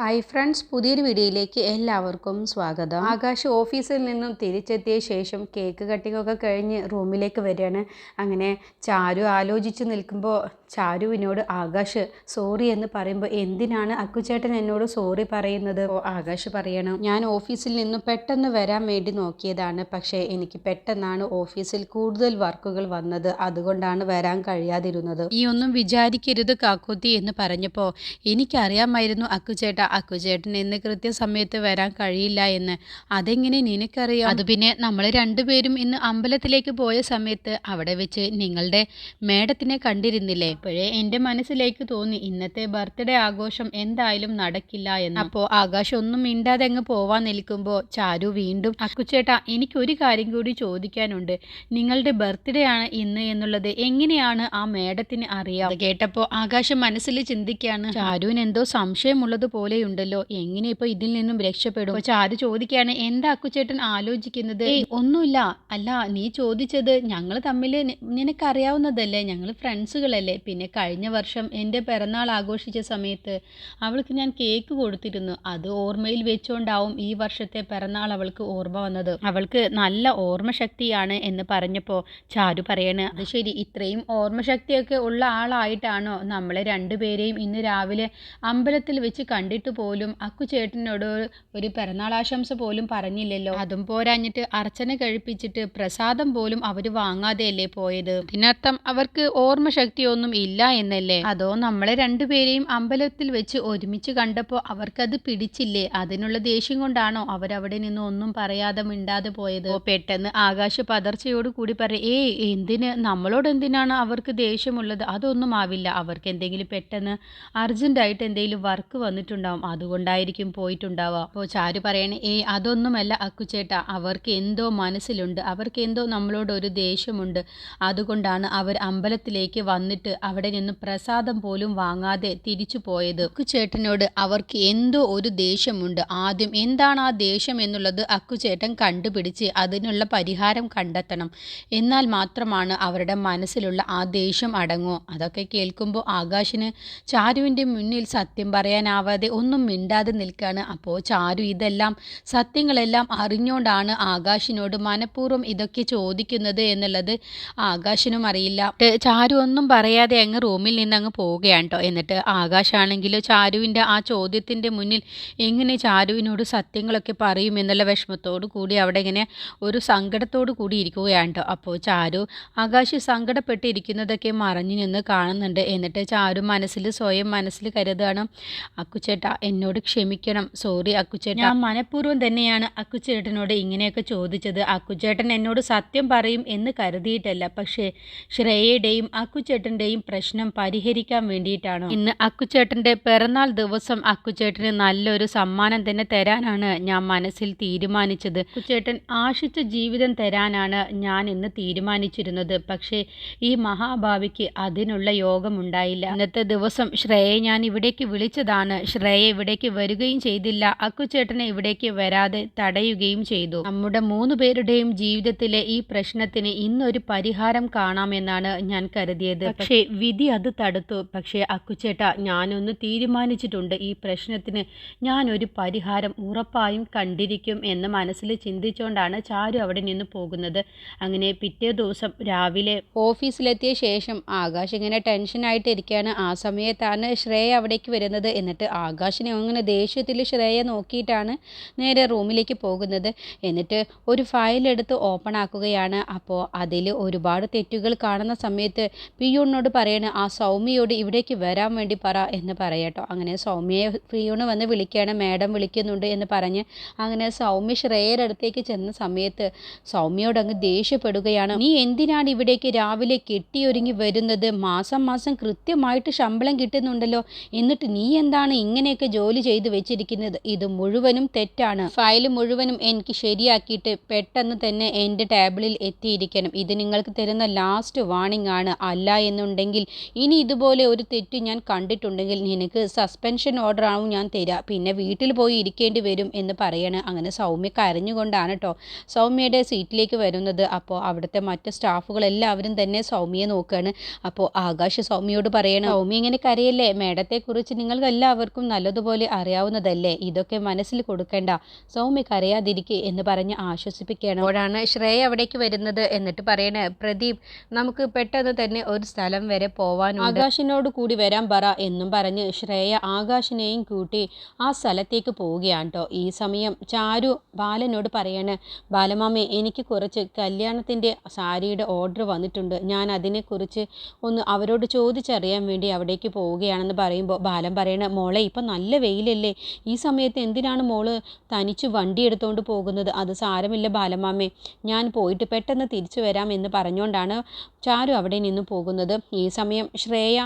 Hi friends, പുതിയൊരു വീഡിയോയിലേക്ക് എല്ലാവർക്കും സ്വാഗതം. ആകാശ് ഓഫീസിൽ നിന്നും തിരിച്ചെത്തിയ ശേഷം കേക്ക് കട്ടിംഗ് ഒക്കെ കഴിഞ്ഞ് റൂമിലേക്ക് വരികയാണ്. അങ്ങനെ ചാരു ആലോചിച്ച് നിൽക്കുമ്പോൾ ചാരുവിനോട് ആകാശ് സോറി എന്ന് പറയുമ്പോൾ, എന്തിനാണ് അക്കുചേട്ടൻ എന്നോട് സോറി പറയുന്നത്? ആകാശ് പറയണം, ഞാൻ ഓഫീസിൽ നിന്നും പെട്ടെന്ന് വരാൻ വേണ്ടി നോക്കിയതാണ്, പക്ഷേ എനിക്ക് പെട്ടെന്നാണ് ഓഫീസിൽ കൂടുതൽ വർക്കുകൾ വന്നത്, അതുകൊണ്ടാണ് വരാൻ കഴിയാതിരുന്നത്. ഈ ഒന്നും വിചാരിക്കരുത് കാക്കുത്തി എന്ന് പറഞ്ഞപ്പോൾ, എനിക്കറിയാമായിരുന്നു അക്കുചേട്ടൻ ഇന്ന് കൃത്യസമയത്ത് വരാൻ കഴിയില്ല എന്ന്. അതെങ്ങനെ നിനക്കറിയാം? അത് പിന്നെ നമ്മൾ രണ്ടുപേരും ഇന്ന് അമ്പലത്തിലേക്ക് പോയ സമയത്ത് അവിടെ വെച്ച് നിങ്ങളുടെ മേഡത്തിനെ കണ്ടിരുന്നില്ലേ? അപ്പോഴേ എൻ്റെ മനസ്സിലേക്ക് തോന്നി ഇന്നത്തെ ബർത്ത്ഡേ ആഘോഷം എന്തായാലും നടക്കില്ല എന്ന്. അപ്പോൾ ആകാശം ഒന്നും മിണ്ടാതെ അങ്ങ് പോവാൻ നിൽക്കുമ്പോൾ ചാരു വീണ്ടും, അക്കുചേട്ടാ എനിക്കൊരു കാര്യം കൂടി ചോദിക്കാനുണ്ട്. നിങ്ങളുടെ ബർത്ത്ഡേ ആണ് ഇന്ന് എന്നുള്ളത് എങ്ങനെയാണ് ആ മേഡത്തിന് അറിയാം? അത് കേട്ടപ്പോൾ ആകാശം മനസ്സിൽ ചിന്തിക്കുകയാണ്, ചാരുവിന് എന്തോ സംശയമുള്ളത് പോലെയുണ്ടല്ലോ, എങ്ങനെ ഇപ്പോൾ ഇതിൽ നിന്നും രക്ഷപ്പെടും? അപ്പോൾ ചാരു ചോദിക്കുകയാണ്, എന്താ അക്കുചേട്ടൻ ആലോചിക്കുന്നത്? ഒന്നുമില്ല. അല്ല, നീ ചോദിച്ചത് ഞങ്ങൾ തമ്മിൽ നിനക്കറിയാവുന്നതല്ലേ, ഞങ്ങൾ ഫ്രണ്ട്സുകളല്ലേ. പിന്നെ കഴിഞ്ഞ വർഷം എൻ്റെ പിറന്നാൾ ആഘോഷിച്ച സമയത്ത് അവൾക്ക് ഞാൻ കേക്ക് കൊടുത്തിരുന്നു. അത് ഓർമ്മയിൽ വെച്ചുകൊണ്ടാവും ഈ വർഷത്തെ പിറന്നാൾ അവൾക്ക് ഓർമ്മ വന്നത്. അവൾക്ക് നല്ല ഓർമ്മശക്തിയാണ് എന്ന് പറഞ്ഞപ്പോൾ ചാരു പറയാണ്, അത് ശരി, ഇത്രയും ഓർമ്മശക്തിയൊക്കെ ഉള്ള ആളായിട്ടാണോ നമ്മളെ രണ്ടുപേരെയും ഇന്ന് രാവിലെ അമ്പലത്തിൽ വെച്ച് കണ്ടിട്ട് പോലും അക്കുചേട്ടനോട് ഒരു പിറന്നാളാശംസ പോലും പറഞ്ഞില്ലല്ലോ. അതും പോരാഞ്ഞിട്ട് അർച്ചന കഴിപ്പിച്ചിട്ട് പ്രസാദം പോലും അവർ വാങ്ങാതെയല്ലേ പോയത്? ഇതിനർത്ഥം അവർക്ക് ഓർമ്മശക്തിയൊന്നും ഇല്ല എന്നല്ലേ? അതോ നമ്മളെ രണ്ടുപേരെയും അമ്പലത്തിൽ വെച്ച് ഒരുമിച്ച് കണ്ടപ്പോൾ അവർക്കത് പിടിച്ചില്ലേ? അതിനുള്ള ദേഷ്യം കൊണ്ടാണോ അവരവിടെ നിന്ന് ഒന്നും പറയാതെ മിണ്ടാതെ പോയത്? പെട്ടെന്ന് ആകാശ് പതർച്ചയോട് കൂടി പറയും, നമ്മളോട് എന്തിനാണ് അവർക്ക് ദേഷ്യമുള്ളത്? അതൊന്നും ആവില്ല, അവർക്ക് എന്തെങ്കിലും പെട്ടെന്ന് അർജന്റായിട്ട് എന്തെങ്കിലും വർക്ക് വന്നിട്ടുണ്ടാവും, അതുകൊണ്ടായിരിക്കും പോയിട്ടുണ്ടാവുക. അപ്പോൾ ചാരു പറയണേ, അതൊന്നുമല്ല അക്കുചേട്ടാ, അവർക്ക് എന്തോ മനസ്സിലുണ്ട്, അവർക്ക് എന്തോ നമ്മളോട് ഒരു ദേഷ്യമുണ്ട്, അതുകൊണ്ടാണ് അവർ അമ്പലത്തിലേക്ക് വന്നിട്ട് അവിടെ നിന്ന് പ്രസാദം പോലും വാങ്ങാതെ തിരിച്ചു പോയത്. അക്കുചേട്ടനോട് അവർക്ക് എന്തോ ഒരു ദേഷ്യമുണ്ട്. ആദ്യം എന്താണ് ആ ദേഷ്യം എന്നുള്ളത് അക്കുചേട്ടൻ കണ്ടുപിടിച്ച് അതിനുള്ള പരിഹാരം കണ്ടെത്തണം. എന്നാൽ മാത്രമാണ് അവരുടെ മനസ്സിലുള്ള ആ ദേഷ്യം അടങ്ങുമോ? അതൊക്കെ കേൾക്കുമ്പോൾ ആകാശിന് ചാരുവിൻ്റെ മുന്നിൽ സത്യം പറയാനാവാതെ ഒന്നും മിണ്ടാതെ നിൽക്കുകയാണ്. അപ്പോൾ ചാരു ഇതെല്ലാം സത്യങ്ങളെല്ലാം അറിഞ്ഞുകൊണ്ടാണ് ആകാശിനോട് മനഃപൂർവ്വം ഇതൊക്കെ ചോദിക്കുന്നത് എന്നുള്ളത് ആകാശിനും അറിയില്ല. ചാരു ഒന്നും പറയാതെ അങ്ങ് റൂമിൽ നിന്ന് അങ്ങ് പോവുകയാണ് കേട്ടോ. എന്നിട്ട് ആകാശാണെങ്കിൽ ചാരുവിൻ്റെ ആ ചോദ്യത്തിൻ്റെ മുന്നിൽ എങ്ങനെ ചാരുവിനോട് സത്യങ്ങളൊക്കെ പറയും എന്നുള്ള വിഷമത്തോടു കൂടി അവിടെ ഇങ്ങനെ ഒരു സങ്കടത്തോടു കൂടി ഇരിക്കുകയാണ് കേട്ടോ. അപ്പോൾ ചാരു ആകാശ് സങ്കടപ്പെട്ടിരിക്കുന്നതൊക്കെ മറഞ്ഞു നിന്ന് കാണുന്നുണ്ട്. എന്നിട്ട് ചാരു സ്വയം മനസ്സിൽ കരുതാണ്, അക്കുചേട്ടാ എന്നോട് ക്ഷമിക്കണം, സോറി അക്കുചേട്ടാ, ഞാൻ മനഃപൂർവ്വം തന്നെയാണ് അക്കുചേട്ടനോട് ഇങ്ങനെയൊക്കെ ചോദിച്ചത്. അക്കുചേട്ടൻ എന്നോട് സത്യം പറയും എന്ന് കരുതിയിട്ടല്ല, പക്ഷേ ശ്രേയയുടെയും അക്കുചേട്ടൻ്റെയും പ്രശ്നം പരിഹരിക്കാൻ വേണ്ടിയിട്ടാണ്. ഇന്ന് അക്കുചേട്ടൻ്റെ പിറന്നാൾ ദിവസം അക്കുചേട്ടന് നല്ലൊരു സമ്മാനം തന്നെ തരാനാണ് ഞാൻ മനസ്സിൽ തീരുമാനിച്ചത്. അക്കുചേട്ടൻ ആശിച്ച ജീവിതം തരാനാണ് ഞാൻ ഇന്ന് തീരുമാനിച്ചിരുന്നത്. പക്ഷേ ഈ മഹാഭാവിക്ക് അതിനുള്ള യോഗമുണ്ടായില്ല. ഇന്നത്തെ ദിവസം ശ്രേയയെ ഞാൻ ഇവിടേക്ക് വിളിച്ചതാണ്. ശ്രേയ ഇവിടേക്ക് വരികയും ചെയ്തില്ല, അക്കുചേട്ടനെ ഇവിടേക്ക് വരാതെ തടയുകയും ചെയ്തു. നമ്മുടെ 3 പേരുടെയും ജീവിതത്തിലെ ഈ പ്രശ്നത്തിന് ഇന്നൊരു പരിഹാരം കാണാമെന്നാണ് ഞാൻ കരുതിയത്. പക്ഷേ വിധി അത് തടുത്തു. പക്ഷേ അക്കുചേട്ട, ഞാനൊന്ന് തീരുമാനിച്ചിട്ടുണ്ട്, ഈ പ്രശ്നത്തിന് ഞാനൊരു പരിഹാരം ഉറപ്പായും കണ്ടിരിക്കും എന്ന് മനസ്സിൽ ചിന്തിച്ചുകൊണ്ടാണ് ചാരു അവിടെ നിന്ന് പോകുന്നത്. അങ്ങനെ പിറ്റേ ദിവസം രാവിലെ ഓഫീസിലെത്തിയ ശേഷം ആകാശ് ഇങ്ങനെ ടെൻഷനായിട്ട് ഇരിക്കുകയാണ്. ആ സമയത്താണ് ശ്രേയ അവിടേക്ക് വരുന്നത്. എന്നിട്ട് ആകാശിനെ അങ്ങനെ ദേഷ്യത്തിൽ ശ്രേയ നോക്കിയിട്ടാണ് നേരെ റൂമിലേക്ക് പോകുന്നത്. എന്നിട്ട് ഒരു ഫയൽ എടുത്ത് ഓപ്പൺ ആക്കുകയാണ്. അപ്പോൾ അതിൽ ഒരുപാട് തെറ്റുകൾ കാണുന്ന സമയത്ത് പിയൂണിനോട് പറയാണ്, ആ സൗമ്യയോട് ഇവിടേക്ക് വരാൻ വേണ്ടി പറ എന്ന് പറയട്ടോ. അങ്ങനെ സൗമ്യയെ പിയൂണ് വന്ന് വിളിക്കുകയാണ്, മാഡം വിളിക്കുന്നുണ്ട് എന്ന് പറഞ്ഞ്. അങ്ങനെ സൗമ്യ ശ്രേയയുടെ അടുത്തേക്ക് ചെന്ന സമയത്ത് സൗമ്യയോട് അങ്ങ് ദേഷ്യപ്പെടുകയാണ്, നീ എന്തിനാണ് ഇവിടേക്ക് രാവിലെ കെട്ടിയൊരുങ്ങി വരുന്നത്? മാസം മാസം കൃത്യമായിട്ട് ശമ്പളം കിട്ടുന്നുണ്ടല്ലോ, എന്നിട്ട് നീ എന്താണ് ഇങ്ങനെയൊക്കെ ജോലി ചെയ്ത് വെച്ചിരിക്കുന്നത്? ഇത് മുഴുവനും തെറ്റാണ്. ഫയൽ മുഴുവനും എനിക്ക് ശരിയാക്കിയിട്ട് പെട്ടെന്ന് തന്നെ എൻ്റെ ടേബിളിൽ എത്തിയിരിക്കണം. ഇത് നിങ്ങൾക്ക് തരുന്ന ലാസ്റ്റ് വാർണിംഗ് ആണ്. അല്ല എന്നുണ്ടെങ്കിൽ എങ്കിൽ ഇനി ഇതുപോലെ ഒരു തെറ്റ് ഞാൻ കണ്ടിട്ടുണ്ടെങ്കിൽ നിനക്ക് സസ്പെൻഷൻ ഓർഡർ ആവും ഞാൻ തരിക, പിന്നെ വീട്ടിൽ പോയി ഇരിക്കേണ്ടി വരും എന്ന് പറയാണ്. അങ്ങനെ സൗമ്യ കരഞ്ഞുകൊണ്ടാണ് കേട്ടോ സൗമ്യയുടെ സീറ്റിലേക്ക് വരുന്നത്. അപ്പോൾ അവിടുത്തെ മറ്റ് സ്റ്റാഫുകൾ എല്ലാവരും തന്നെ സൗമ്യയെ നോക്കുകയാണ്. അപ്പോൾ ആകാശ് സൗമ്യയോട് പറയണം, സൗമ്യ ഇങ്ങനെ കരയല്ലേ, മേഡത്തെക്കുറിച്ച് നിങ്ങൾക്ക് എല്ലാവർക്കും നല്ലതുപോലെ അറിയാവുന്നതല്ലേ, ഇതൊക്കെ മനസ്സിൽ കൊടുക്കേണ്ട, സൗമ്യ കരയാതിരിക്കുക എന്ന് പറഞ്ഞ് ആശ്വസിപ്പിക്കുകയാണ്. അപ്പോഴാണ് ശ്രേയ അവിടേക്ക് വരുന്നത്. എന്നിട്ട് പറയണേ, പ്രദീപ് നമുക്ക് പെട്ടെന്ന് തന്നെ ഒരു സ്ഥലം വരെ പോവാനുണ്ട്, ആകാശിനോട് കൂടി വരാൻ പറ എന്നും പറഞ്ഞ് ശ്രേയ ആകാശിനെയും കൂട്ടി ആ സ്ഥലത്തേക്ക് പോവുകയാണ് കേട്ടോ. ഈ സമയം ചാരു ബാലനോട് പറയാണ്, ബാലമാമേ എനിക്ക് കുറച്ച് കല്യാണത്തിൻ്റെ സാരിയുടെ ഓർഡർ വന്നിട്ടുണ്ട്, ഞാൻ അതിനെക്കുറിച്ച് ഒന്ന് അവരോട് ചോദിച്ചറിയാൻ വേണ്ടി അവിടേക്ക് പോവുകയാണെന്ന് പറയുമ്പോൾ ബാലൻ പറയണ, മോളെ ഇപ്പം നല്ല വെയിലല്ലേ, ഈ സമയത്ത് എന്തിനാണ് മോള് തനിച്ച് വണ്ടി എടുത്തുകൊണ്ട് പോകുന്നത്, അത് സാരമില്ല ബാലമാമേ, ഞാൻ പോയിട്ട് പെട്ടെന്ന് തിരിച്ചു വരാം എന്ന് പറഞ്ഞുകൊണ്ടാണ് ചാരു അവിടെ നിന്ന് പോകുന്നത്. ഈ സമയം ശ്രേയ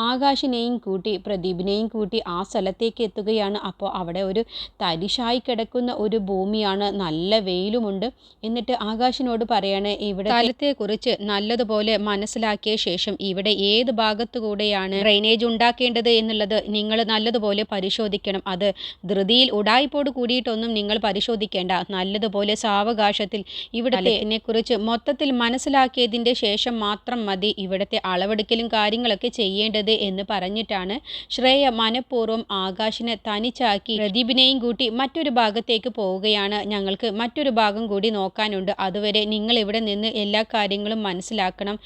ആകാശിനെയും കൂട്ടി പ്രദീപിനെയും കൂട്ടി ആ സ്ഥലത്തേക്ക് എത്തുകയാണ്. അപ്പോൾ അവിടെ ഒരു തരിശായി കിടക്കുന്ന ഒരു ഭൂമിയാണ്, നല്ല വെയിലുമുണ്ട്. എന്നിട്ട് ആകാശിനോട് പറയാണ്, ഇവിടെ സ്ഥലത്തെക്കുറിച്ച് നല്ലതുപോലെ മനസ്സിലാക്കിയ ശേഷം ഇവിടെ ഏത് ഭാഗത്തുകൂടെയാണ് ഡ്രെയിനേജ് ഉണ്ടാക്കേണ്ടത് എന്നുള്ളത് നിങ്ങൾ നല്ലതുപോലെ പരിശോധിക്കണം, അത് ധൃതിയിൽ ഉടായ്പോട് കൂടിയിട്ടൊന്നും നിങ്ങൾ പരിശോധിക്കേണ്ട, നല്ലതുപോലെ സാവകാശത്തിൽ ഇവിടത്തെ കുറിച്ച് മൊത്തത്തിൽ മനസ്സിലാക്കിയതിൻ്റെ ശേഷം മാത്രം മതി ഇവിടുത്തെ അളവെടുക്കലും കാര്യങ്ങളൊക്കെ ചെയ്യേണ്ടത് എന്ന് പറഞ്ഞിട്ടാണ് ശ്രേയ മനഃപൂർവ്വം ആകാശിനെ തനിച്ചാക്കി പ്രദീപിനെയും കൂട്ടി മറ്റൊരു ഭാഗത്തേക്ക് പോവുകയാണ്. ഞങ്ങൾക്ക് മറ്റൊരു ഭാഗം കൂടി നോക്കാനുണ്ട്, അതുവരെ നിങ്ങൾ ഇവിടെ നിന്ന് എല്ലാ കാര്യങ്ങളും മനസ്സിലാക്കണം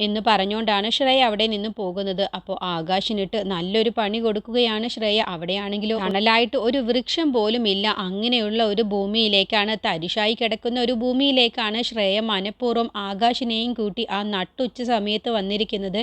എന്ന് പറഞ്ഞുകൊണ്ടാണ് ശ്രേയ അവിടെ നിന്ന് പോകുന്നത്. അപ്പോൾ ആകാശിനിട്ട് നല്ലൊരു പണി കൊടുക്കുകയാണ് ശ്രേയ. അവിടെയാണെങ്കിലും തണലായിട്ട് ഒരു വൃക്ഷം പോലും ഇല്ല, അങ്ങനെയുള്ള ഒരു ഭൂമിയിലേക്കാണ്, തരിശായി കിടക്കുന്ന ഒരു ഭൂമിയിലേക്കാണ് ശ്രേയ മനഃപൂർവ്വം ആകാശിനെയും കൂട്ടി ആ നട്ടുച്ച സമയത്ത് വന്നിരിക്കുന്നത്.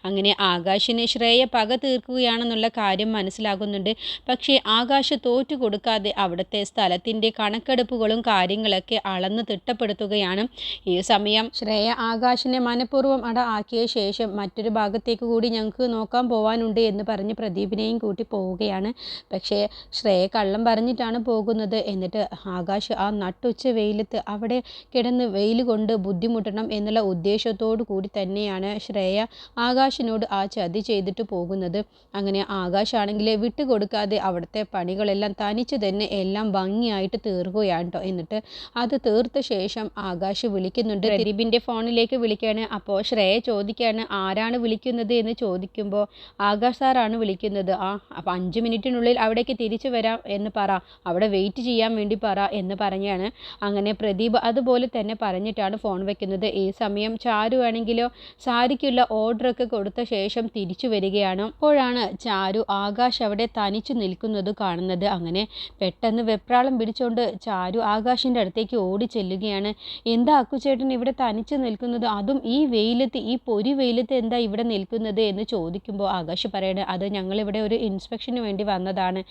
അങ്ങനെ ആകാശിന് ശ്രേയ പക തീർക്കുകയാണെന്നുള്ള കാര്യം മനസ്സിലാകുന്നുണ്ട്. പക്ഷേ ആകാശ് തോറ്റു കൊടുക്കാതെ അവിടുത്തെ സ്ഥലത്തിൻ്റെ കണക്കെടുപ്പുകളും കാര്യങ്ങളൊക്കെ അളന്ന് തിട്ടപ്പെടുത്തുകയാണ്. ഈ സമയം ശ്രേയ ആകാശിനെ മനഃപൂർവ്വം ആക്കിയ ശേഷം മറ്റൊരു ഭാഗത്തേക്ക് കൂടി ഞങ്ങൾക്ക് നോക്കാൻ പോകാനുണ്ട് എന്ന് പറഞ്ഞ് പ്രദീപിനെയും കൂട്ടി പോവുകയാണ്. പക്ഷേ ശ്രേയ കള്ളം പറഞ്ഞിട്ടാണ് പോകുന്നത്. എന്നിട്ട് ആകാശ് ആ നട്ടുച്ച വെയിലത്ത് അവിടെ കിടന്ന് വെയിൽ കൊണ്ട് ബുദ്ധിമുട്ടണം എന്നുള്ള ഉദ്ദേശത്തോടു കൂടി തന്നെയാണ് ശ്രേയ ആകാശിനോട് ആ ചതി ചെയ്തിട്ട് പോകുന്നത്. അങ്ങനെ ആകാശാണെങ്കിൽ വിട്ടുകൊടുക്കാതെ അവിടുത്തെ പണികളെല്ലാം തനിച്ച് തന്നെ എല്ലാം ഭംഗിയായിട്ട് തീർക്കുകയാണ് കേട്ടോ. എന്നിട്ട് അത് തീർത്ത ശേഷം ആകാശ് വിളിക്കുന്നുണ്ട്, പ്രദീപിൻ്റെ ഫോണിലേക്ക് വിളിക്കുകയാണ്. അപ്പോൾ ശ്രേയ ചോദിക്കുകയാണ്, ആരാണ് വിളിക്കുന്നത് എന്ന് ചോദിക്കുമ്പോൾ ആകാശ് സാറാണ് വിളിക്കുന്നത്. അപ്പോൾ 5 മിനിറ്റിനുള്ളിൽ അവിടേക്ക് തിരിച്ചു വരാം എന്ന് പറ, അവിടെ വെയിറ്റ് ചെയ്യാൻ വേണ്ടി പറ എന്ന് പറഞ്ഞാണ്. അങ്ങനെ പ്രദീപ് അതുപോലെ തന്നെ പറഞ്ഞിട്ടാണ് ഫോൺ വെക്കുന്നത്. ഈ സമയം ചാരു ആണെങ്കിലോ സാരിക്കുള്ള ഓർഡറൊക്കെ കൊടുത്ത ശേഷം തിരിച്ചു വരികയാണ്. അപ്പോഴാണ് ചാരു ആകാശ് അവിടെ തനിച്ചു നിൽക്കുന്നത് കാണുന്നത്. അങ്ങനെ പെട്ടെന്ന് വെപ്രാളം പിടിച്ചുകൊണ്ട് ചാരു ആകാശിൻ്റെ അടുത്തേക്ക് ഓടി ചെല്ലുകയാണ്. എന്താ അക്കുചേട്ടൻ ഇവിടെ തനിച്ച് നിൽക്കുന്നത്, അതും ഈ വെയിലത്ത്, ഈ പൊരി വെയിലത്ത് എന്താ ഇവിടെ നിൽക്കുന്നത് എന്ന് ചോദിക്കുമ്പോൾ ആകാശ് പറയണത്, അത് ഞങ്ങളിവിടെ ഒരു ഇൻസ്പെക്ഷന് വേണ്ടി വന്നതാണ്,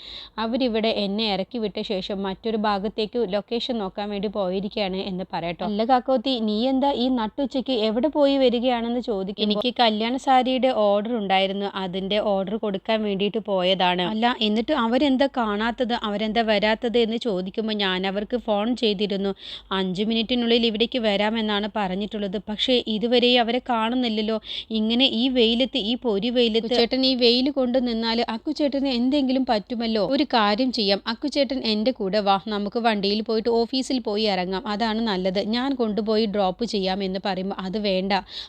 അവരിവിടെ എന്നെ ഇറക്കി വിട്ട ശേഷം മറ്റൊരു ഭാഗത്തേക്ക് ലൊക്കേഷൻ നോക്കാൻ വേണ്ടി പോയിരിക്കുകയാണ് എന്ന് പറയട്ടോ. അല്ല കാക്കോത്തി, നീ എന്താ ഈ നട്ടുച്ചയ്ക്ക് എവിടെ പോയി വരികയാണെന്ന് ചോദിക്കും. എനിക്ക് കല്യാണ സാരിയുടെ ഓർഡർ ഉണ്ടായിരുന്നു, അതിൻ്റെ ഓർഡർ കൊടുക്കാൻ വേണ്ടിയിട്ട് പോയതാണ്. അല്ല എന്നിട്ട് അവരെന്താ കാണാത്തത്, അവരെന്താ വരാത്തത് എന്ന് ചോദിക്കുമ്പോൾ ഞാൻ അവർക്ക് ഫോൺ ചെയ്തിരുന്നു, 5 മിനിറ്റിനുള്ളിൽ ഇവിടേക്ക് വരാമെന്നാണ് പറഞ്ഞിട്ടുള്ളത്, പക്ഷേ ഇതുവരെ അവരെ കാണുന്നില്ലല്ലോ, ഇങ്ങനെ ഈ വെയിലത്ത്, ഈ പൊരി വെയിലത്ത് ചേട്ടൻ ഈ വെയിൽ കൊണ്ട് നിന്നാൽ അക്കുചേട്ടന് എന്തെങ്കിലും പറ്റുമല്ലോ, ഒരു കാര്യം ചെയ്യാം, അക്കുചേട്ടൻ എൻ്റെ കൂടെ വാ, നമുക്ക് വണ്ടിയിൽ പോയിട്ട് ഓഫീസിൽ പോയി ഇറങ്ങാം, അതാണ് നല്ലത്, ഞാൻ കൊണ്ടുപോയി ഡ്രോപ്പ് ചെയ്യാം എന്ന് പറയുമ്പോൾ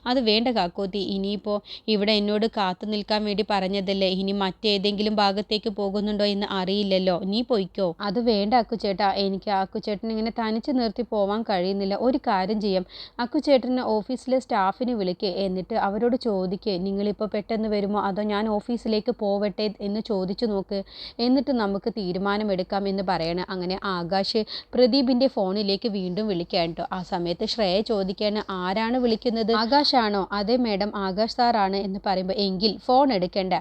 അത് വേണ്ട കാക്കോത്തി, ഇനിയിപ്പോൾ ഇവിടെ എന്നോട് കാത്തു നിൽക്കാൻ വേണ്ടി പറഞ്ഞതല്ലേ, ഇനി മറ്റേതെങ്കിലും ഭാഗത്തേക്ക് പോകുന്നുണ്ടോ എന്ന് അറിയില്ലല്ലോ, നീ പൊയ്ക്കോ. അത് വേണ്ട അക്കുചേട്ടാ, എനിക്ക് അക്കുചേട്ടൻ ഇങ്ങനെ തനിച്ച് നിർത്തി പോവാൻ കഴിയുന്നില്ല, ഒരു കാര്യം ചെയ്യാം, അക്കുചേട്ടന് ഓഫീസിലെ സ്റ്റാഫിനെ വിളിക്കുക, എന്നിട്ട് അവരോട് ചോദിക്കുക, നിങ്ങളിപ്പോൾ പെട്ടെന്ന് വരുമോ അതോ ഞാൻ ഓഫീസിലേക്ക് പോവട്ടെ എന്ന് ചോദിച്ചു നോക്ക്, എന്നിട്ട് നമുക്ക് തീരുമാനമെടുക്കാം എന്ന് പറയണം. അങ്ങനെ ആകാശ് പ്രദീപിൻ്റെ ഫോണിലേക്ക് വീണ്ടും വിളിക്കാൻ കേട്ടോ. ആ സമയത്ത് ശ്രേയ ചോദിക്കുകയാണ്, ആരാണ് വിളിക്കുന്നത്, ആകാശാണോ, അതെ മേഡം ആകാശ് സാറാണ് എന്ന് പറയുമ്പോൾ, എങ്കിൽ ഫോൺ എടുക്കേണ്ട,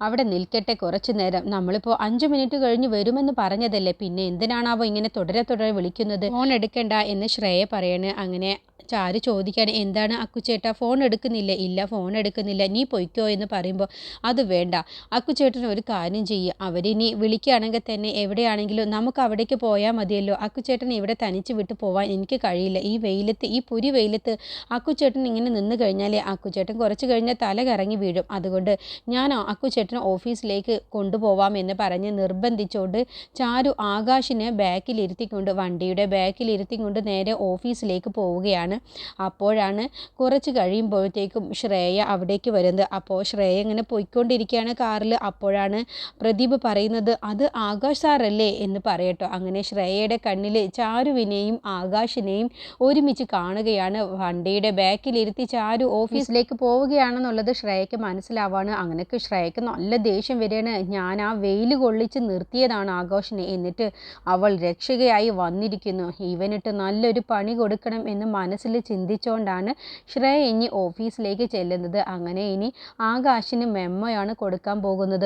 അവിടെ നിൽക്കട്ടെ കുറച്ചു നേരം, നമ്മളിപ്പോൾ 5 മിനിറ്റ് കഴിഞ്ഞ് വരുമെന്ന് പറഞ്ഞതല്ലേ, പിന്നെ എന്തിനാണാവോ ഇങ്ങനെ തുടരെ വിളിക്കുന്നത്, ഫോൺ എടുക്കണ്ട എന്ന് ശ്രേയ പറയണേ. അങ്ങനെ ചാരു ചോദിക്കാൻ, എന്താണ് അക്കുചേട്ടാ ഫോൺ എടുക്കുന്നില്ല, ഇല്ല ഫോൺ എടുക്കുന്നില്ല, നീ പൊയ്ക്കോ എന്ന് പറയുമ്പോൾ, അത് വേണ്ട അക്കുചേട്ടന് ഒരു കാര്യം ചെയ്യുക, അവരിനി വിളിക്കുകയാണെങ്കിൽ തന്നെ എവിടെയാണെങ്കിലും നമുക്ക് അവിടേക്ക് പോയാൽ മതിയല്ലോ, അക്കുചേട്ടൻ ഇവിടെ തനിച്ച് വിട്ട് പോവാൻ എനിക്ക് കഴിയില്ല, ഈ വെയിലത്ത്, ഈ പൊരി വെയിലത്ത് അക്കുചേട്ടൻ ഇങ്ങനെ നിന്ന് കഴിഞ്ഞാൽ അക്കുചേട്ടൻ കുറച്ച് കഴിഞ്ഞാൽ തല കറങ്ങി വീഴും. അതുകൊണ്ട് ഞാൻ അക്കുചേട്ടനെ ഓഫീസിലേക്ക് കൊണ്ടുപോവാമെന്ന് പറഞ്ഞ് നിർബന്ധിച്ചുകൊണ്ട് ചാരു ആകാശിനെ വണ്ടിയുടെ ബാക്കിലിരുത്തിക്കൊണ്ട് നേരെ ഓഫീസിലേക്ക് പോവുകയാണ്. അപ്പോഴാണ് കുറച്ച് കഴിയുമ്പോഴത്തേക്കും ശ്രേയ അവിടേക്ക് വരുന്നത്. അപ്പോൾ ശ്രേയ ഇങ്ങനെ പോയിക്കൊണ്ടിരിക്കുകയാണ് കാറിൽ. അപ്പോഴാണ് പ്രദീപ് പറയുന്നത്, അത് ആകാശ് സാറല്ലേ എന്ന് പറയട്ടോ. അങ്ങനെ ശ്രേയയുടെ കണ്ണിൽ ചാരുവിനെയും ആകാശിനെയും ഒരുമിച്ച് കാണുകയാണ്. വണ്ടിയുടെ ബാക്കിലിരുത്തി ചാരു ഓഫീസിലേക്ക് പോവുകയാണെന്നുള്ളത് ശ്രേയയ്ക്ക് മനസ്സിലാവാണ്. അങ്ങനെയൊക്കെ ശ്രേയയ്ക്ക് നല്ല ദേഷ്യം വരികയാണ്. ഞാൻ ആ വെയിൽ കൊള്ളിച്ച് നിർത്തിയതാണ് ആകാശിനെ, എന്നിട്ട് അവൾ രക്ഷകയായി വന്നിരിക്കുന്നു, ഇവനിട്ട് നല്ലൊരു പണി കൊടുക്കണം എന്ന് മനസ്സിൽ ചിന്തിച്ചുകൊണ്ടാണ് ശ്രേയ ഇനി ഓഫീസിലേക്ക് ചെല്ലുന്നത്. അങ്ങനെ ഇനി ആകാശിന് മെമ്മോയാണ് കൊടുക്കാൻ പോകുന്നത്.